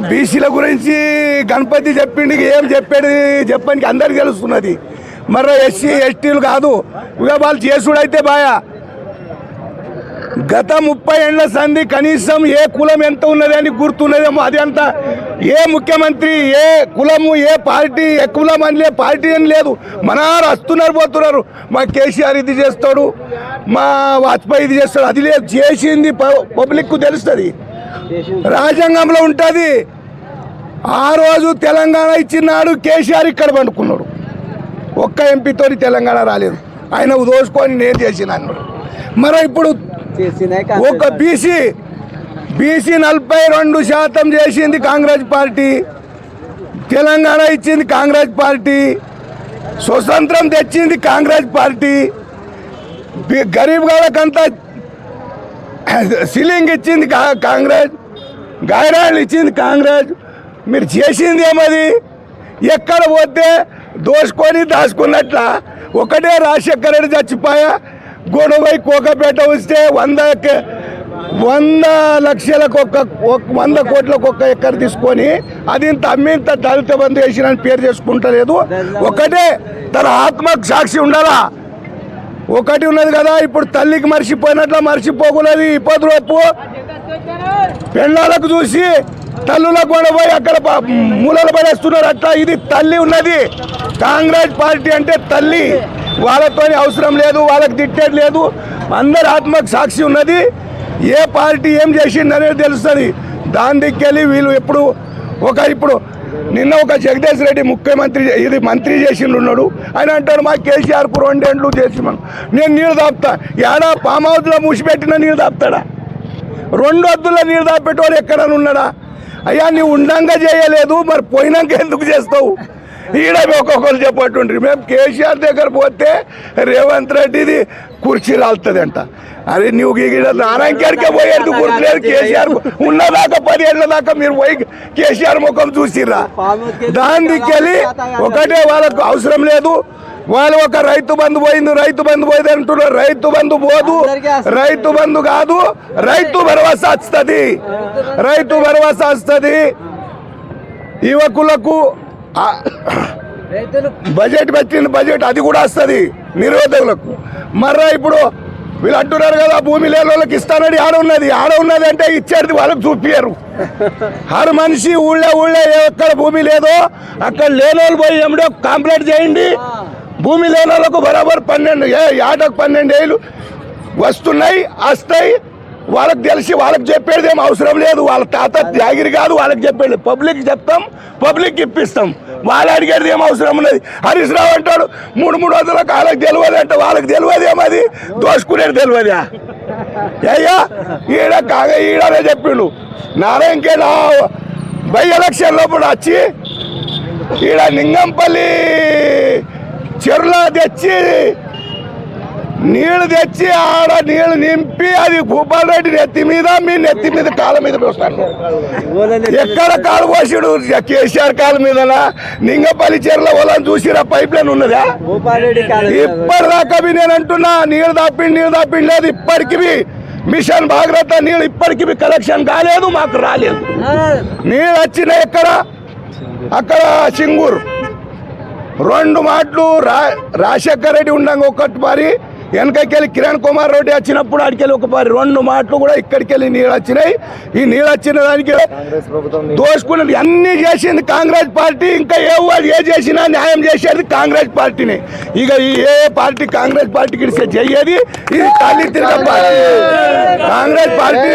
బీసీల గురించి గణపతి చెప్పిండి ఏం చెప్పాడు చెప్పడానికి అందరికి తెలుస్తున్నది. మరి ఎస్సీ ఎస్టీలు కాదు ఇక వాళ్ళు చేసుడైతే బాయా. గత 30 ఏళ్ల సంధి కనీసం ఏ కులం ఎంత ఉన్నది అని గుర్తున్నదేమో. అది అంతా ఏ ముఖ్యమంత్రి ఏ కులము ఏ పార్టీ ఏ కులం అని పార్టీ అని లేదు. మనారు వస్తున్నారు పోతున్నారు. మా కేసీఆర్ ఇది చేస్తాడు, మా వాజ్పేయి ఇది చేస్తాడు, అది లేదు. చేసింది పబ్లిక్కు తెలుస్తుంది, రాజ్యాంగంలో ఉంటుంది. ఆ రోజు తెలంగాణ ఇచ్చినాడు, కేసీఆర్ ఇక్కడ పండుకున్నాడు. ఒక్క ఎంపీతో తెలంగాణ రాలేదు. ఆయన దోసుకొని నేను చేసిన అన్నాడు. మరి ఇప్పుడు ఒక బీసీ 42% చేసింది కాంగ్రెస్ పార్టీ. తెలంగాణ ఇచ్చింది కాంగ్రెస్ పార్టీ, స్వతంత్రం తెచ్చింది కాంగ్రెస్ పార్టీ, గరీబ్ గాళ్ళకంతా సీలింగ్ ఇచ్చింది కాంగ్రెస్, గాయరాళ్ళు ఇచ్చింది కాంగ్రెస్. మీరు చేసింది ఏమది? ఎక్కడ పోతే దోసుకొని దాచుకున్నట్ల. ఒకటే రాజశేఖర రెడ్డి చచ్చిపోయా, గొడవై కోకపేట వస్తే 100 లక్షలకు 100 కోట్లకు ఒక్క ఎక్కర తీసుకొని అది ఇంత అమ్మింత దళిత బంధు వేసిన పేరు చేసుకుంటలేదు. ఒకటే తన ఆత్మకు సాక్షి ఉండాలా. ఒకటి ఉన్నది కదా, ఇప్పుడు తల్లికి మర్చిపోయినట్ల మర్చిపోకున్నది. ఇప్పటిలోపు పెళ్ళాలకు చూసి తల్లులకు కూడా పోయి అక్కడ మూలలు పడేస్తున్నారు. అట్లా ఇది తల్లి ఉన్నది. కాంగ్రెస్ పార్టీ అంటే తల్లి. వాళ్ళతో అవసరం లేదు, వాళ్ళకి తిట్టేది లేదు. అందరి ఆత్మకు సాక్షి ఉన్నది. ఏ పార్టీ ఏం చేసింది అనేది తెలుస్తుంది. దాని దిక్కెళ్ళి వీళ్ళు ఇప్పుడు నిన్న ఒక జగదీష్ రెడ్డి ముఖ్యమంత్రి ఇది మంత్రి చేసిండు ఉన్నాడు. ఆయన అంటాడు మా కేసీఆర్కు 2 ఏళ్ళు చేసి నేను నీళ్ళు దాపుతా. ఏడా ఫామ్ హౌస్లో మూసిపెట్టిన నీళ్ళు దాపుతాడా? 2 వద్దుల్లో నీళ్ళు దాపెట్టేవాడు ఎక్కడని ఉన్నాడా? అయ్యా నువ్వు ఉండంగా చేయలేదు, మరి పోయినాక ఎందుకు చేస్తావు? ఈడ ఒక్కొక్కరు చెప్పట్టుండ్రి. మేము కేసీఆర్ దగ్గర పోతే రేవంత్ రెడ్డిది కుర్చీ రాలుతుంది అంట. అరే నువ్వు నారాయణకే పోయేందుకు గుర్తు లేదు. కేసీఆర్ ఉన్నదాకా 10 ఏళ్ళ దాకా మీరు పోయి కేసీఆర్ ముఖం చూసిర్రా? దానికి ఒకటే వాళ్ళకు అవసరం లేదు. వాళ్ళు ఒక రైతు బంధు పోయింది అంటున్నారు. రైతు బంధు పోదు, రైతు బంధు కాదు, రైతు భరోసా వస్తుంది. రైతు భరోసా వస్తుంది. యువకులకు బడ్జెట్ పెట్టిన బడ్జెట్ అది కూడా వస్తుంది నిరుద్యోగులకు. మర్రా ఇప్పుడు వీళ్ళు అంటున్నారు కదా భూమి లేని వాళ్ళకి ఇస్తానని ఆడ ఉన్నది అంటే ఇచ్చేది వాళ్ళకి చూపించారు. హర్ మనిషి ఊళ్ళో ఎక్కడ భూమి లేదో అక్కడ లేని వాళ్ళు పోయి ఏమిటో కంప్లైంట్ చేయండి. భూమి లేని వాళ్ళకు బరాబర్ 12 ఏళ్ళు వస్తున్నాయి, వస్తాయి. వాళ్ళకి తెలిసి వాళ్ళకి చెప్పేది ఏం అవసరం లేదు. వాళ్ళ తాత త్యాగిరి కాదు, వాళ్ళకి చెప్పేది పబ్లిక్ చెప్తాం, పబ్లిక్ ఇప్పిస్తాం. వాళ్ళు అడిగేది ఏం అవసరం ఉన్నది? హరీష్ రావు అంటాడు 300 వాళ్ళకి తెలియదు అంటే వాళ్ళకి తెలియదు ఏమది? దోసుకునేది తెలియదా? అయ్యా ఈడనే చెప్పిండు. నారాయణకే బై ఎలక్షన్ లోపల వచ్చి ఈడ నింగంపల్లి చెరువులో తెచ్చి నీళ్లు తెచ్చి ఆడ నీళ్లు నింపి అది భూపాల్ రెడ్డి నెత్తి మీద మీ నెత్తి మీద కాళ్ళ మీద పోస్తాను. ఎక్కడ కాలు పోసాడు? కేసీఆర్ కాళ్ళ మీద. నింగపల్లి చెరువులో వాళ్ళని చూసిరా? పైప్ లైన్ ఉన్నదా? ఇప్పటిదాకా నేను అంటున్నా నీళ్లు దాపిండి లేదు. ఇప్పటికి మిషన్ భాగరత నీళ్ళు ఇప్పటికి కలెక్షన్ కాలేదు, మాకు రాలేదు. నీళ్ళు వచ్చినాయి ఎక్కడ? అక్కడ సింగూరు 2 మాటలు రాజశేఖర రెడ్డి ఉండగా ఒకటి మరి వెనకకెళ్ళి కిరణ్ కుమార్ రెడ్డి వచ్చినప్పుడు అడికెళ్ళి ఒక 2 మాటలు కూడా ఇక్కడికెళ్ళి నీళ్ళు వచ్చినాయి. ఈ నీళ్ళు వచ్చిన దానికి దోసుకున్నది అన్నీ చేసింది కాంగ్రెస్ పార్టీ. ఇంకా ఏ చేసినా న్యాయం చేసేది కాంగ్రెస్ పార్టీని. ఇక ఏ పార్టీ కాంగ్రెస్ పార్టీకి చెయ్యేది ఇది తల్లి తిరిగి పార్టీ. కాంగ్రెస్ పార్టీ